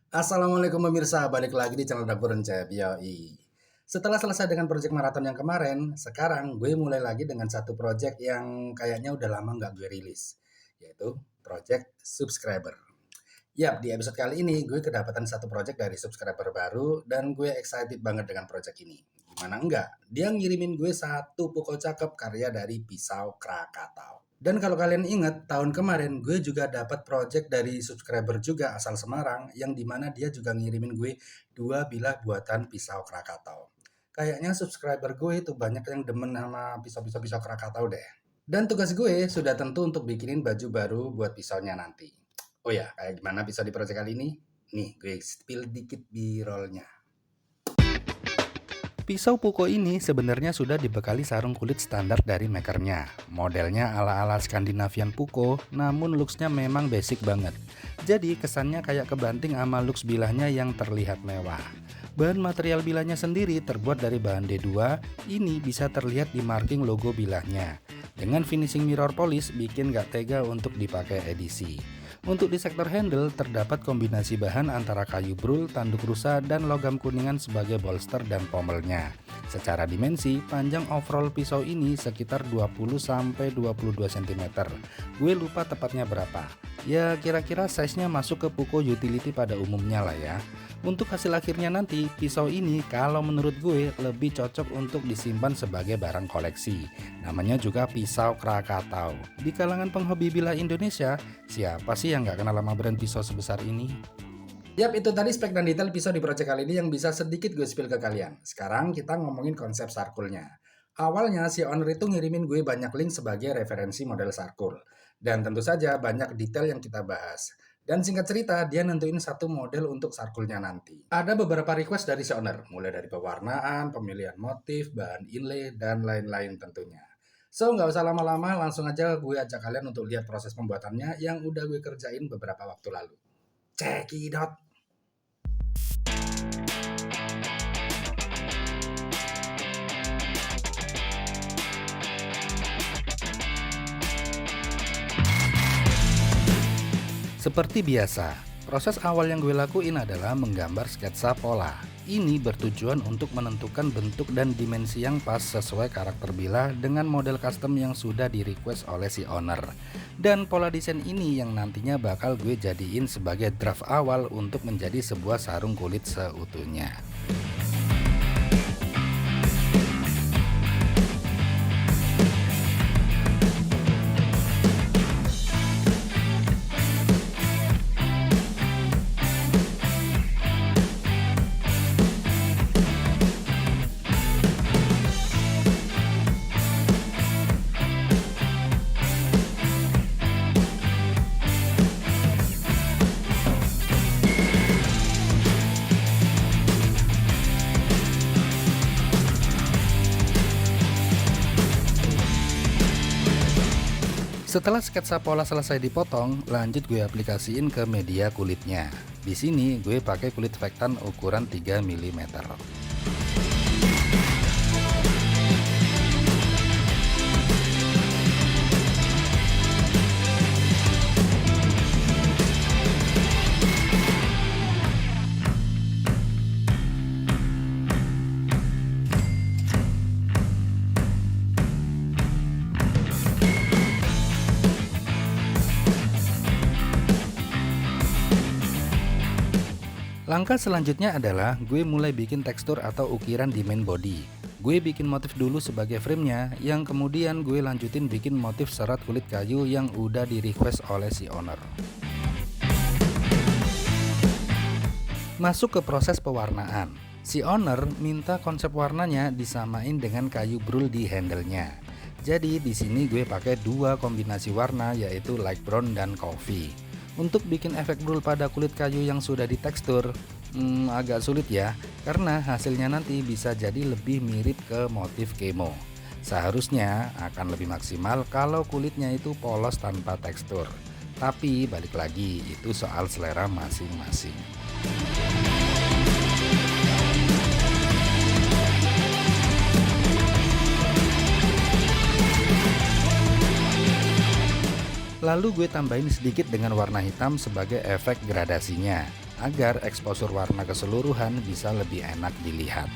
Assalamualaikum pemirsa, balik lagi di channel Dapur Rencep, yoi. Setelah selesai dengan project maraton yang kemarin, sekarang gue mulai lagi dengan satu project yang kayaknya udah lama nggak gue rilis, yaitu project subscriber. Yap, di episode kali ini gue kedapatan satu project dari subscriber baru dan gue excited banget dengan project ini. Gimana enggak? Dia ngirimin gue satu pokok cakep karya dari Pisau Krakatau. Dan kalau kalian ingat, tahun kemarin gue juga dapat project dari subscriber juga asal Semarang yang dimana dia juga ngirimin gue dua bilah buatan pisau Krakatau. Kayaknya subscriber gue itu banyak yang demen sama pisau-pisau Krakatau deh. Dan tugas gue sudah tentu untuk bikinin baju baru buat pisaunya nanti. Oh ya, kayak gimana pisau di project kali ini? Nih, gue spill dikit b-rollnya. Pisau Puko ini sebenarnya sudah dibekali sarung kulit standar dari makernya. Modelnya ala-ala Skandinavian Puko, namun looksnya memang basic banget. Jadi kesannya kayak kebanting sama looks bilahnya yang terlihat mewah. Bahan material bilahnya sendiri terbuat dari bahan D2, ini bisa terlihat di marking logo bilahnya. Dengan finishing mirror polish bikin gak tega untuk dipakai edisi. Untuk di sektor handle terdapat kombinasi bahan antara kayu brul, tanduk rusa, dan logam kuningan sebagai bolster dan pommelnya. Secara dimensi, panjang overall pisau ini sekitar 20-22 cm. Gue lupa tepatnya berapa. Ya kira-kira size-nya masuk ke Puko utility pada umumnya lah ya. Untuk hasil akhirnya nanti, pisau ini kalau menurut gue lebih cocok untuk disimpan sebagai barang koleksi. Namanya juga pisau Krakatau. Di kalangan penghobi bilah Indonesia, siapa sih yang nggak kenal sama brand pisau sebesar ini? Yap, itu tadi spek dan detail pisau di project kali ini yang bisa sedikit gue spill ke kalian. Sekarang kita ngomongin konsep sarkulnya. Awalnya si owner itu ngirimin gue banyak link sebagai referensi model sarkul. Dan tentu saja banyak detail yang kita bahas. Dan singkat cerita, dia nentuin satu model untuk sarkulnya nanti. Ada beberapa request dari si owner, mulai dari pewarnaan, pemilihan motif, bahan inlay, dan lain-lain tentunya. So, nggak usah lama-lama, langsung aja gue ajak kalian untuk lihat proses pembuatannya yang udah gue kerjain beberapa waktu lalu. Check it out! Seperti biasa, proses awal yang gue lakuin adalah menggambar sketsa pola. Ini bertujuan untuk menentukan bentuk dan dimensi yang pas sesuai karakter bilah dengan model custom yang sudah di request oleh si owner. Dan pola desain ini yang nantinya bakal gue jadiin sebagai draft awal untuk menjadi sebuah sarung kulit seutuhnya. Setelah sketsa pola selesai dipotong, lanjut gue aplikasiin ke media kulitnya. Di sini gue pakai kulit Vektan ukuran 3 mm. Langkah selanjutnya adalah gue mulai bikin tekstur atau ukiran di main body. Gue bikin motif dulu sebagai framenya, yang kemudian gue lanjutin bikin motif serat kulit kayu yang udah di request oleh si owner. Masuk ke proses pewarnaan. Si owner minta konsep warnanya disamain dengan kayu brul di handle-nya. Jadi di sini gue pakai dua kombinasi warna, yaitu light brown dan coffee. Untuk bikin efek brul pada kulit kayu yang sudah ditekstur, agak sulit ya, karena hasilnya nanti bisa jadi lebih mirip ke motif kemo. Seharusnya akan lebih maksimal kalau kulitnya itu polos tanpa tekstur. Tapi balik lagi, itu soal selera masing-masing. Lalu gue tambahin sedikit dengan warna hitam sebagai efek gradasinya. agar eksposur warna keseluruhan bisa lebih enak dilihat.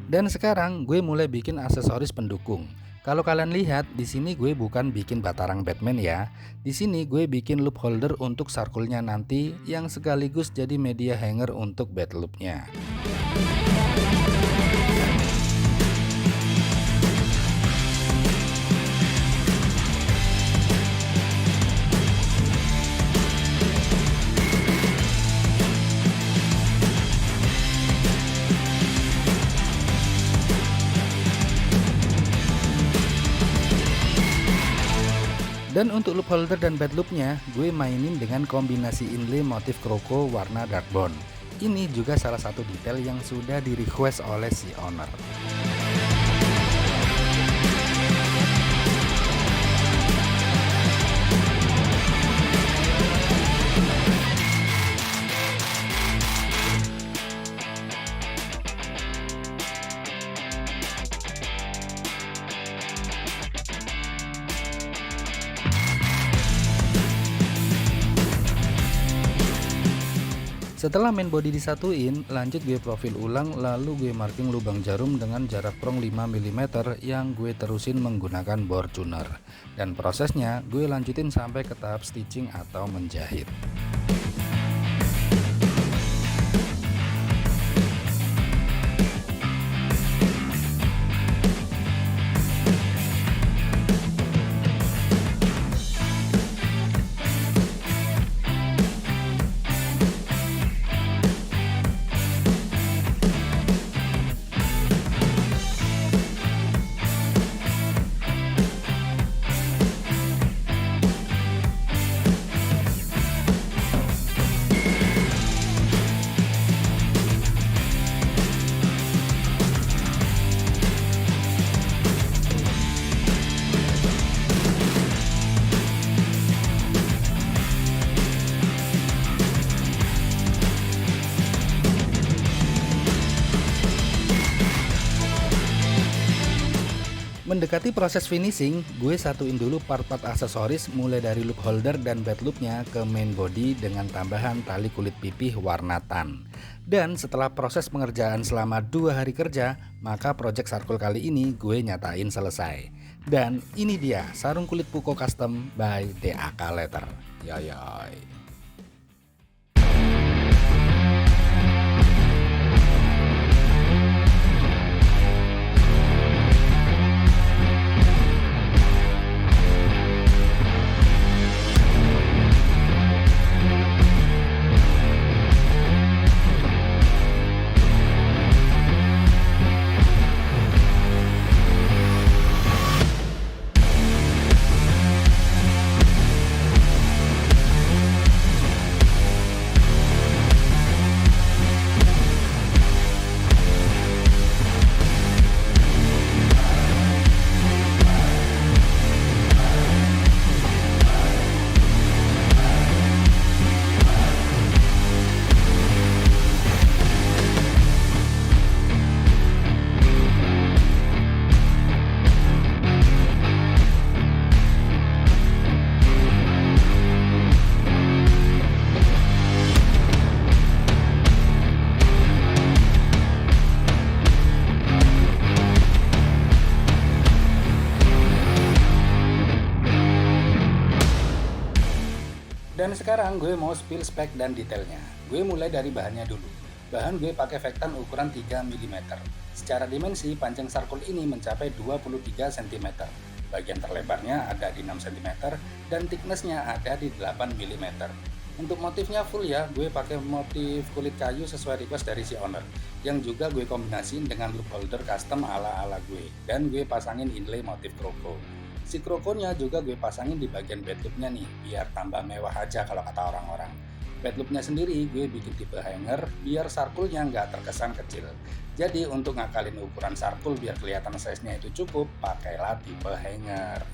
Dan sekarang gue mulai bikin aksesoris pendukung. Kalau kalian lihat di sini gue bukan bikin batarang Batman ya. Di sini gue bikin loop holder untuk sarkulnya nanti yang sekaligus jadi media hanger untuk bat loopnya. Dan untuk loop holder dan bed loopnya, gue mainin dengan kombinasi inlay motif kroko warna dark brown. Ini juga salah satu detail yang sudah di request oleh si owner. Setelah main body disatuin, lanjut gue profil ulang lalu gue marking lubang jarum dengan jarak prong 5 mm yang gue terusin menggunakan bore tuner. Dan prosesnya gue lanjutin sampai ke tahap stitching atau menjahit. Mendekati proses finishing, gue satuin dulu part-part aksesoris mulai dari loop holder dan bed loopnya ke main body dengan tambahan tali kulit pipih warna tan. Dan setelah proses pengerjaan selama 2 hari kerja, maka project sarkul kali ini gue nyatain selesai. Dan ini dia sarung kulit Puko Custom by DAK Leather. Yoyoy. Dan sekarang gue mau spill spek dan detailnya. Gue mulai dari bahannya dulu. Bahan gue pakai Vectan ukuran 3 mm. Secara dimensi, panjang sarkul ini mencapai 23 cm. Bagian terlebarnya ada di 6 cm dan thicknessnya ada di 8 mm. Untuk motifnya full ya, gue pakai motif kulit kayu sesuai request dari si owner, yang juga gue kombinasiin dengan loop holder custom ala-ala gue, dan gue pasangin inlay motif kroko. Si krokonya juga gue pasangin di bagian bed loopnya nih, biar tambah mewah aja kalau kata orang-orang. Bed loopnya sendiri gue bikin tipe hanger biar sarkulnya nggak terkesan kecil. Jadi untuk ngakalin ukuran sarkul biar kelihatan size-nya itu cukup, pakailah tipe hanger.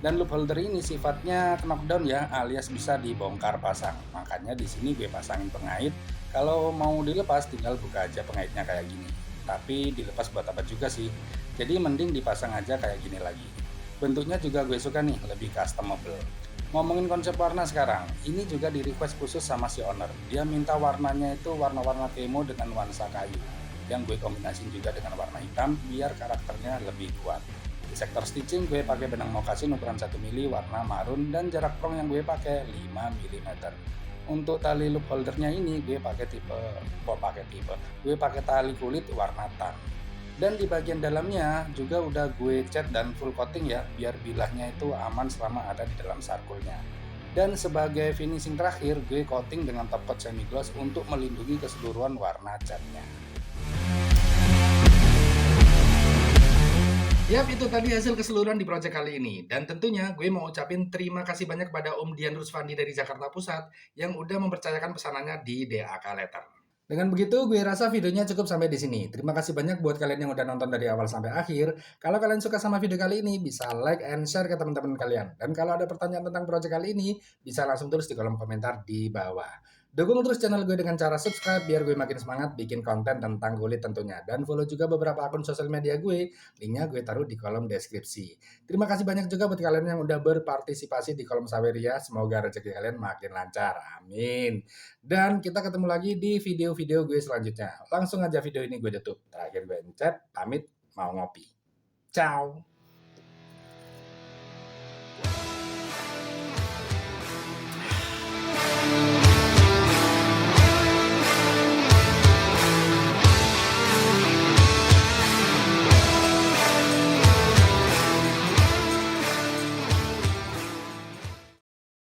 Dan loop holder ini sifatnya knockdown ya, alias bisa dibongkar pasang. Makanya di sini gue pasangin pengait. Kalau mau dilepas tinggal buka aja pengaitnya kayak gini. Tapi dilepas buat apa juga sih? Jadi mending dipasang aja kayak gini lagi. Bentuknya juga gue suka nih, lebih customable. Ngomongin konsep warna sekarang, ini juga di request khusus sama si owner. Dia minta warnanya itu warna-warna kemo dengan nuansa kayu. Yang gue kombinasiin juga dengan warna hitam biar karakternya lebih kuat. Di sektor stitching gue pakai benang mokasin ukuran 1 mili warna marun dan jarak prong yang gue pakai 5 mm. Untuk tali loop holdernya ini gue pakai tali kulit warna tan. Dan di bagian dalamnya juga udah gue cat dan full coating ya, biar bilahnya itu aman selama ada di dalam sarkulnya. Dan sebagai finishing terakhir, gue coating dengan top coat semi gloss untuk melindungi keseluruhan warna catnya. Yap, itu tadi hasil keseluruhan di project kali ini. Dan tentunya gue mau ucapin terima kasih banyak kepada Om Dian Rusfandi dari Jakarta Pusat yang udah mempercayakan pesanannya di DAK Letter. Dengan begitu, gue rasa videonya cukup sampai di sini. Terima kasih banyak buat kalian yang udah nonton dari awal sampai akhir. Kalau kalian suka sama video kali ini, bisa like and share ke teman-teman kalian. Dan kalau ada pertanyaan tentang project kali ini, bisa langsung tulis di kolom komentar di bawah. Dukung terus channel gue dengan cara subscribe biar gue makin semangat bikin konten tentang kulit tentunya. Dan follow juga beberapa akun sosial media gue, linknya gue taruh di kolom deskripsi. Terima kasih banyak juga buat kalian yang udah berpartisipasi di kolom Saweria. Semoga rezeki kalian makin lancar. Amin. Dan kita ketemu lagi di video-video gue selanjutnya. Langsung aja video ini gue tutup. Terakhir gue Encep, pamit mau ngopi. Ciao.